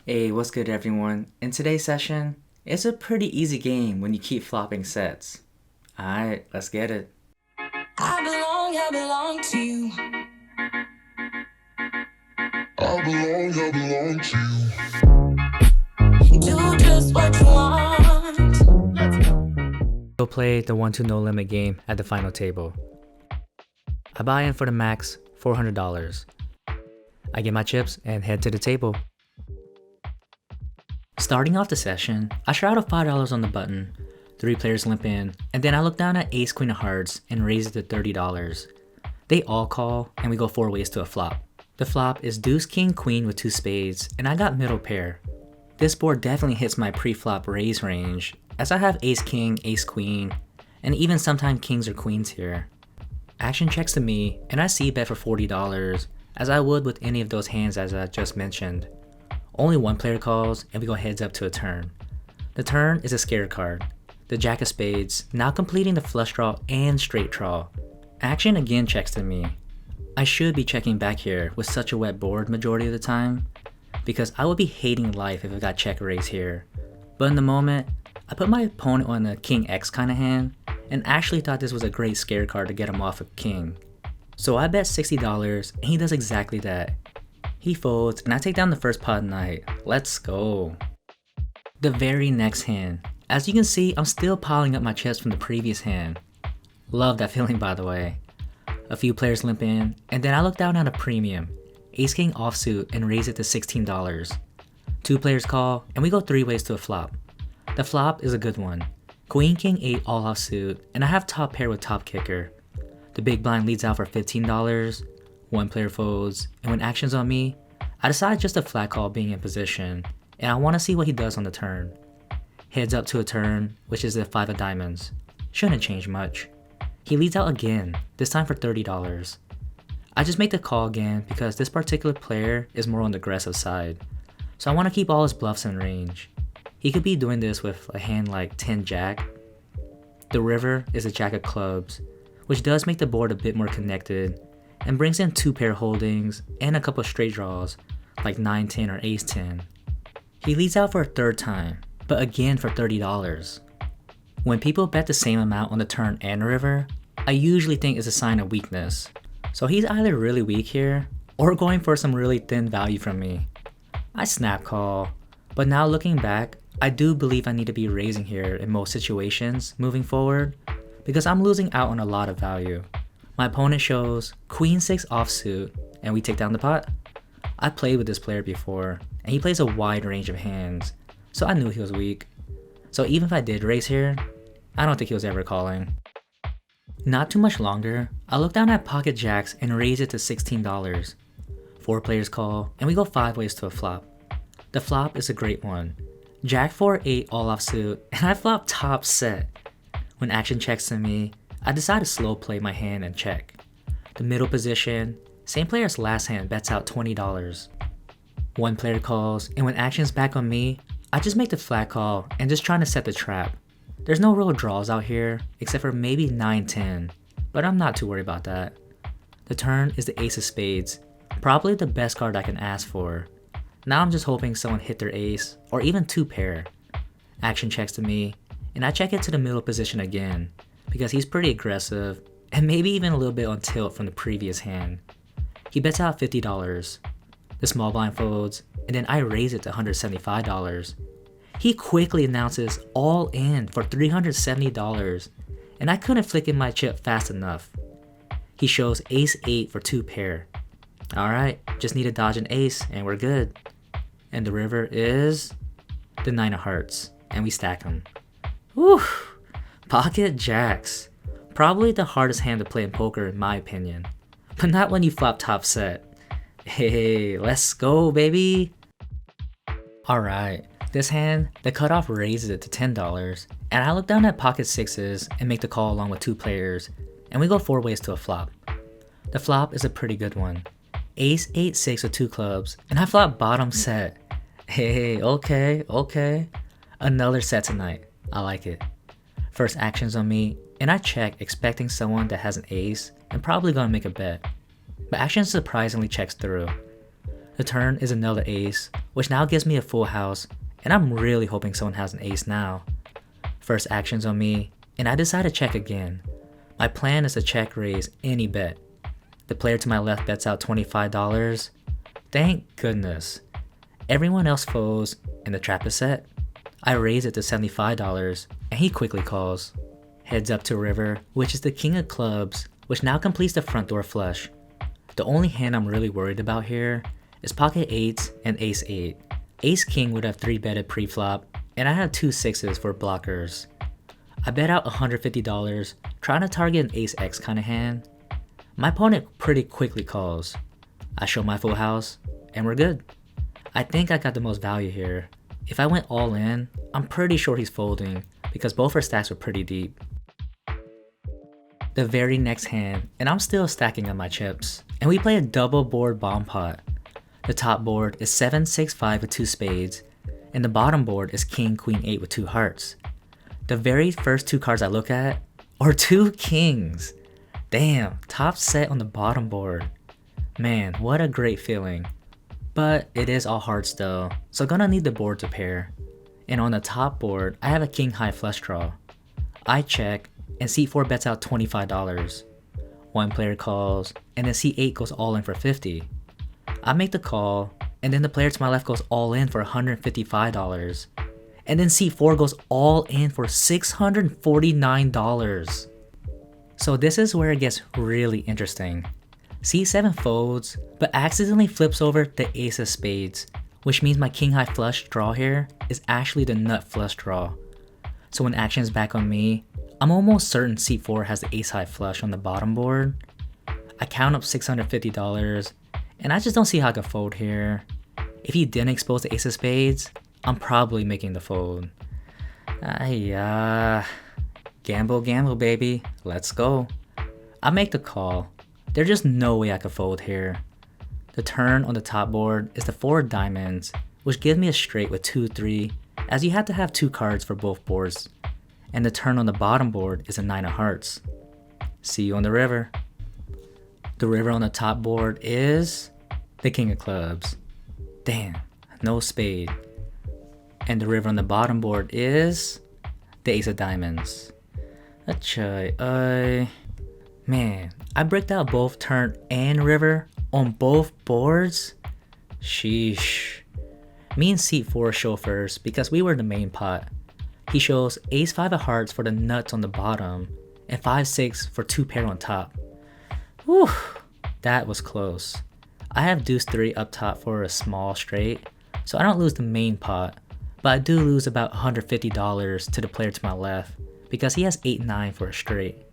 Hey, what's good everyone? In today's session, it's a pretty easy game when you keep flopping sets. Alright, let's get it. I belong to you. I belong to you. Do just what you want. We'll play the 1-2 no limit game at the final table. I buy in for the max $400. I get my chips and head to the table. Starting off the session, I shroud of $5 on the button, 3 players limp in, and then I look down at ace queen of hearts and raise it to $30. They all call and we go 4 ways to a flop. The flop is deuce king queen with 2 spades and I got middle pair. This board definitely hits my pre-flop raise range as I have ace king, ace queen, and even sometimes kings or queens here. Action checks to me and I c-bet for $40 as I would with any of those hands as I just mentioned. Only one player calls and we go heads up to a turn. The turn is a scare card, the jack of spades, now completing the flush draw and straight draw. Action again checks to me. I should be checking back here with such a wet board majority of the time, because I would be hating life if I got check raise here. But in the moment, I put my opponent on a king x kind of hand, and actually thought this was a great scare card to get him off of king. So I bet $60 and he does exactly that. He folds and I take down the first pot of the night. Let's go. The very next hand. As you can see, I'm still piling up my chips from the previous hand. Love that feeling by the way. A few players limp in, and then I look down at a premium, ace king offsuit, and raise it to $16. 2 players call, and we go 3 ways to a flop. The flop is a good one. Queen king 8 all offsuit, and I have top pair with top kicker. The big blind leads out for $15, 1 player folds, and when action's on me, I decide just a flat call being in position, and I want to see what he does on the turn. Heads up to a turn, which is the 5 of diamonds. Shouldn't change much. He leads out again, this time for $30. I just make the call again because this particular player is more on the aggressive side, so I want to keep all his bluffs in range. He could be doing this with a hand like 10 jack. The river is a jack of clubs, which does make the board a bit more connected and brings in 2 pair holdings and a couple straight draws like 9-10 or ace-10. He leads out for a 3rd time, but again for $30. When people bet the same amount on the turn and river, I usually think it's a sign of weakness. So he's either really weak here, or going for some really thin value from me. I snap call, but now looking back, I do believe I need to be raising here in most situations moving forward, because I'm losing out on a lot of value. My opponent shows queen 6 offsuit, and we take down the pot. I played with this player before, and he plays a wide range of hands, so I knew he was weak. So even if I did raise here, I don't think he was ever calling. Not too much longer, I look down at pocket jacks and raise it to $16. 4 players call, and we go 5 ways to a flop. The flop is a great one. Jack 4-8 all offsuit, and I flop top set. When action checks to me, I decide to slow play my hand and check. The middle position, same player as last hand bets out $20. 1 player calls, and when action's back on me, I just make the flat call and just trying to set the trap. There's no real draws out here, except for maybe 9-10, but I'm not too worried about that. The turn is the ace of spades, probably the best card I can ask for. Now I'm just hoping someone hit their ace, or even 2 pair. Action checks to me, and I check it to the middle position again, because he's pretty aggressive, and maybe even a little bit on tilt from the previous hand. He bets out $50. The small blind folds, and then I raise it to $175. He quickly announces all in for $370, and I couldn't flick in my chip fast enough. He shows ace 8 for 2 pair. Alright, just need to dodge an ace and we're good. And the river is the 9 of hearts, and we stack them. Whew! Pocket jacks. Probably the hardest hand to play in poker in my opinion, but not when you flop top set. Hey, let's go baby! Alright. This hand, the cutoff raises it to $10, and I look down at pocket 6s and make the call along with 2 players, and we go 4 ways to a flop. The flop is a pretty good one. Ace 8-6 with 2 clubs, and I flop bottom set. Hey, okay. Another set tonight. I like it. First action's on me, and I check expecting someone that has an ace and probably gonna make a bet. But action surprisingly checks through. The turn is another ace, which now gives me a full house, and I'm really hoping someone has an ace now. First action's on me, and I decide to check again. My plan is to check raise any bet. The player to my left bets out $25. Thank goodness. Everyone else folds, and the trap is set. I raise it to $75, and he quickly calls. Heads up to river, which is the king of clubs, which now completes the front door flush. The only hand I'm really worried about here is pocket 8s and ace 8. Ace king would have 3-betted pre-flop, and I have 2 6s for blockers. I bet out $150, trying to target an ace x kind of hand. My opponent pretty quickly calls. I show my full house, and we're good. I think I got the most value here. If I went all in, I'm pretty sure he's folding because both our stacks were pretty deep. The very next hand, and I'm still stacking up my chips, and we play a double board bomb pot. The top board is 7-6-5 with 2 spades, and the bottom board is king queen 8 with 2 hearts. The very first 2 cards I look at are 2 kings. Damn, top set on the bottom board. Man, what a great feeling. But it is all hearts though, so gonna need the board to pair. And on the top board, I have a king high flush draw. I check, and C4 bets out $25. One player calls, and then C8 goes all in for $50. I make the call, and then the player to my left goes all in for $155. And then C4 goes all in for $649. So this is where it gets really interesting. C7 folds, but accidentally flips over the ace of spades, which means my king high flush draw here is actually the nut flush draw. So when action is back on me, I'm almost certain C4 has the ace high flush on the bottom board. I count up $650, and I just don't see how I could fold here. If he didn't expose the ace of spades, I'm probably making the fold. Gamble baby, let's go. I make the call. There's just no way I could fold here. The turn on the top board is the 4 of diamonds, which gives me a straight with 2-3, as you have to have 2 cards for both boards. And the turn on the bottom board is a 9 of hearts. See you on the river. The river on the top board is the king of clubs. Damn, no spade. And the river on the bottom board is the ace of diamonds. Man, I bricked out both turn and river on both boards? Sheesh. Me and C4 show first because we were the main pot. He shows ace 5 of hearts for the nuts on the bottom and 5-6 for 2 pair on top. Whew, that was close. I have deuce 3 up top for a small straight, so I don't lose the main pot, but I do lose about $150 to the player to my left because he has 8-9 for a straight.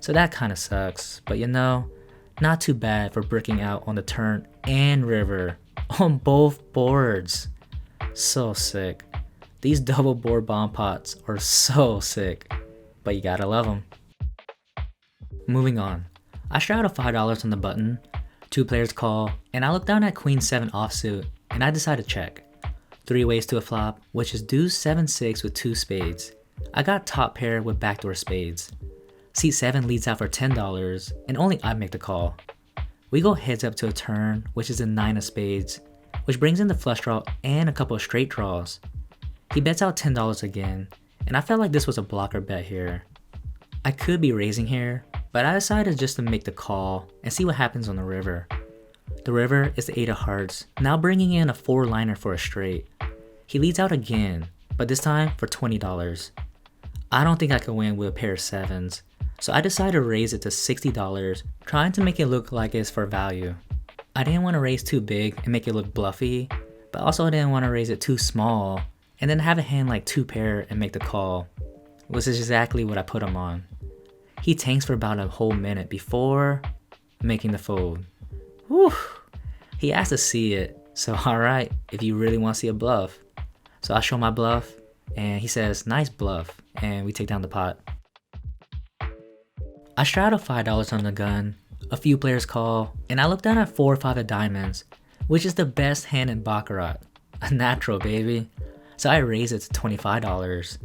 So that kinda sucks, but you know, not too bad for bricking out on the turn and river on both boards. So sick. These double board bomb pots are so sick, but you gotta love them. Moving on, I straight out of $5 on the button, 2 players call, and I look down at queen 7 offsuit, and I decide to check. 3 ways to a flop, which is deuce 7-6 with 2 spades. I got top pair with backdoor spades. C7 leads out for $10, and only I make the call. We go heads up to a turn, which is a 9 of spades, which brings in the flush draw and a couple of straight draws. He bets out $10 again, and I felt like this was a blocker bet here. I could be raising here, but I decided just to make the call and see what happens on the river. The river is the 8 of hearts, now bringing in a 4-liner for a straight. He leads out again, but this time for $20. I don't think I can win with a pair of 7s, so I decided to raise it to $60, trying to make it look like it's for value. I didn't want to raise too big and make it look bluffy, but also didn't want to raise it too small and then have a hand like 2 pair and make the call, which is exactly what I put him on. He tanks for about a whole minute before making the fold. Whew! He asked to see it, so alright, if you really want to see a bluff. So I show my bluff, and he says, nice bluff, and we take down the pot. I straddle $5 on the gun, a few players call, and I look down at 4 or 5 of diamonds, which is the best hand in Baccarat. A natural, baby. So I raise it to $25.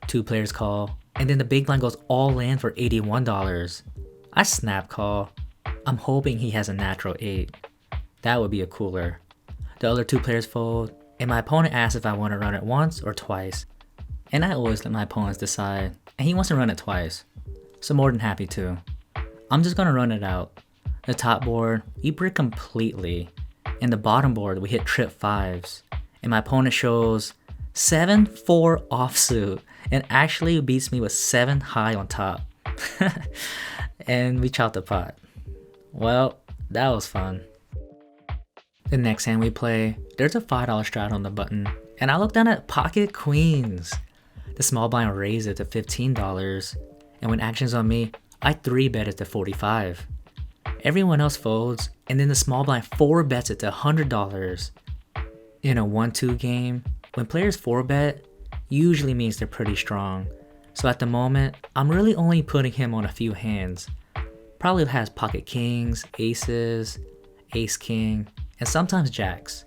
2 players call, and then the big blind goes all in for $81. I snap call. I'm hoping he has a natural 8. That would be a cooler. The other two players fold, and my opponent asks if I want to run it once or twice. And I always let my opponents decide, and he wants to run it twice. So more than happy to. I'm just gonna run it out. The top board, we brick completely. And the bottom board, we hit trip 5s. And my opponent shows 7-4 offsuit and actually beats me with 7 high on top. And we chopped the pot. Well, that was fun. The next hand we play, there's a $5 strat on the button, and I look down at pocket queens. The small blind raised it to $15, and when action's on me, I 3-bet it to $45. Everyone else folds, and then the small blind 4-bets it to $100. In a 1-2 game, when players 4-bet, usually means they're pretty strong. So at the moment, I'm really only putting him on a few hands. Probably has pocket kings, aces, ace king, and sometimes jacks.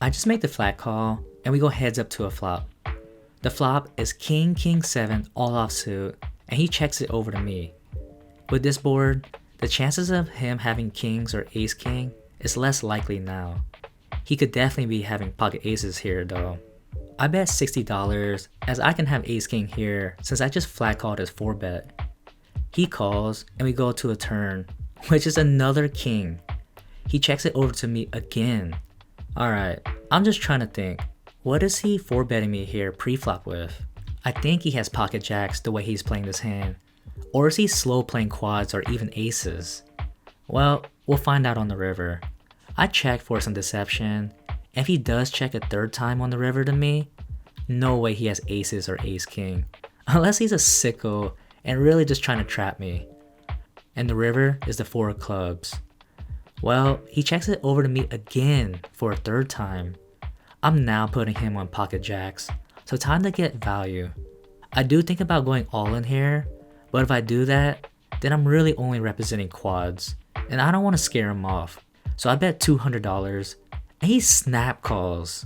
I just make the flat call, and we go heads up to a flop. The flop is king, king 7 all offsuit, and he checks it over to me. With this board, the chances of him having kings or ace king is less likely now. He could definitely be having pocket aces here though. I bet $60 as I can have ace king here since I just flat called his 4-bet. He calls and we go to a turn, which is another king. He checks it over to me again. Alright, I'm just trying to think, what is he 4-betting me here pre-flop with? I think he has pocket jacks the way he's playing this hand. Or is he slow playing quads or even aces? Well, we'll find out on the river. I check for some deception, and if he does check a 3rd time on the river to me, no way he has aces or ace king. Unless he's a sicko and really just trying to trap me. And the river is the 4 of clubs. Well, he checks it over to me again for a 3rd time. I'm now putting him on pocket jacks, so time to get value. I do think about going all in here, but if I do that, then I'm really only representing quads, and I don't want to scare him off. So I bet $200, and he snap calls.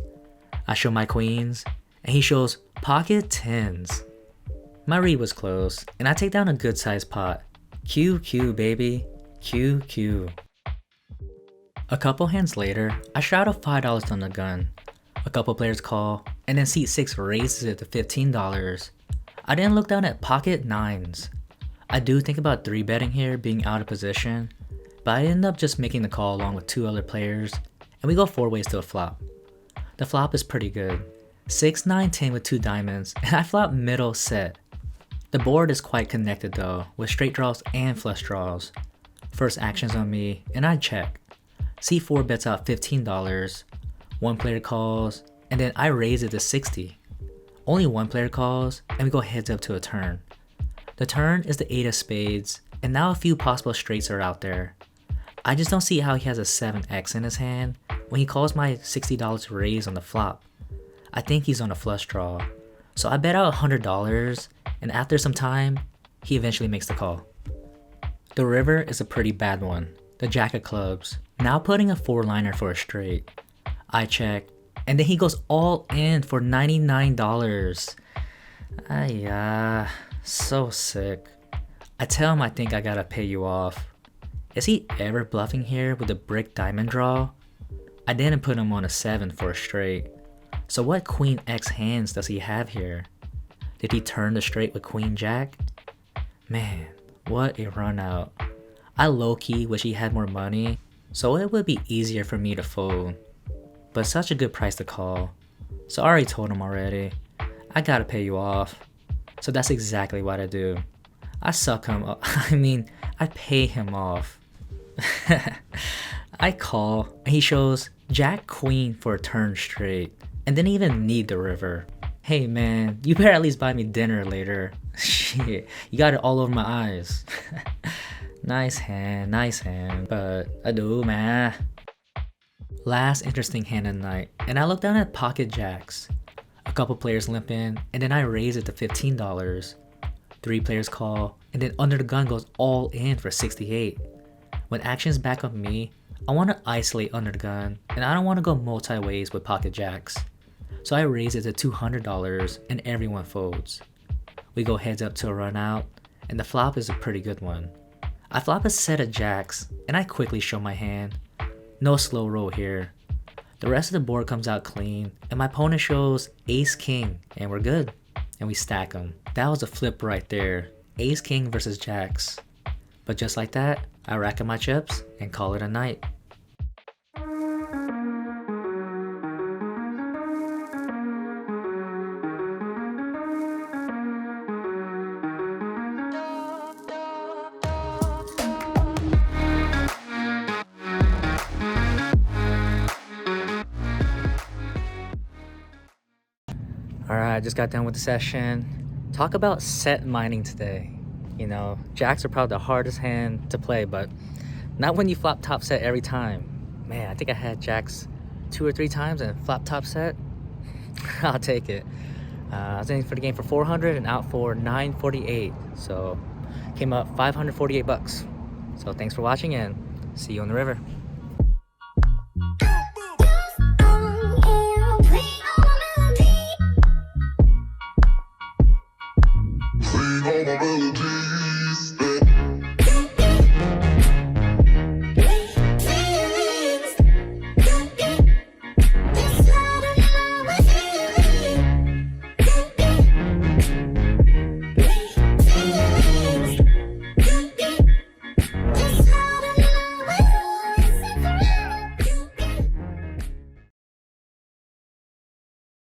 I show my queens, and he shows pocket 10s. My read was close, and I take down a good sized pot. QQ baby, QQ. A couple hands later, I shroud a $5 on the gun. A couple players call, and then seat 6 raises it to $15. I then look down at pocket 9s. I do think about 3-betting here being out of position, but I end up just making the call along with 2 other players, and we go 4 ways to a flop. The flop is pretty good. 6, 9, 10 with 2 diamonds, and I flop middle set. The board is quite connected though, with straight draws and flush draws. First action's on me, and I check. C4 bets out $15. One player calls, and then I raise it to $60. Only one player calls, and we go heads up to a turn. The turn is the 8 of spades, and now a few possible straights are out there. I just don't see how he has a 7x in his hand when he calls my $60 raise on the flop. I think he's on a flush draw. So I bet out $100, and after some time, he eventually makes the call. The river is a pretty bad one. The jack of clubs, now putting a 4-liner for a straight. I check, and then he goes all in for $99. So sick. I tell him I think I gotta pay you off. Is he ever bluffing here with a brick diamond draw? I didn't put him on a 7 for a straight. So what queen X hands does he have here? Did he turn the straight with queen jack? Man, what a run out. I low-key wish he had more money, so it would be easier for me to fold. But such a good price to call. So I already told him already, I gotta pay you off. So that's exactly what I do. I suck him up. I pay him off. I call, and he shows jack queen for a turn straight, and didn't even need the river. Hey man, you better at least buy me dinner later. Shit, you got it all over my eyes. Nice hand, but I do, man. Last interesting hand of the night, and I look down at pocket jacks. A couple players limp in, and then I raise it to $15. 3 players call, and then under the gun goes all in for $68. When action's back on me, I want to isolate under the gun, and I don't want to go multi-ways with pocket jacks. So I raise it to $200, and everyone folds. We go heads up to a run out, and the flop is a pretty good one. I flop a set of jacks, and I quickly show my hand. No slow roll here. The rest of the board comes out clean, and my opponent shows ace king, and we're good. And we stack them. That was a flip right there. Ace king versus jacks. But just like that, I rack up my chips and call it a night. Alright, just got done with the session. Talk about set mining today. You know, jacks are probably the hardest hand to play, but not when you flop top set every time. Man, I think I had jacks 2 or 3 times and flop top set. I'll take it. I was in for the game for 400 and out for 948. So came up 548 bucks. So thanks for watching and see you on the river.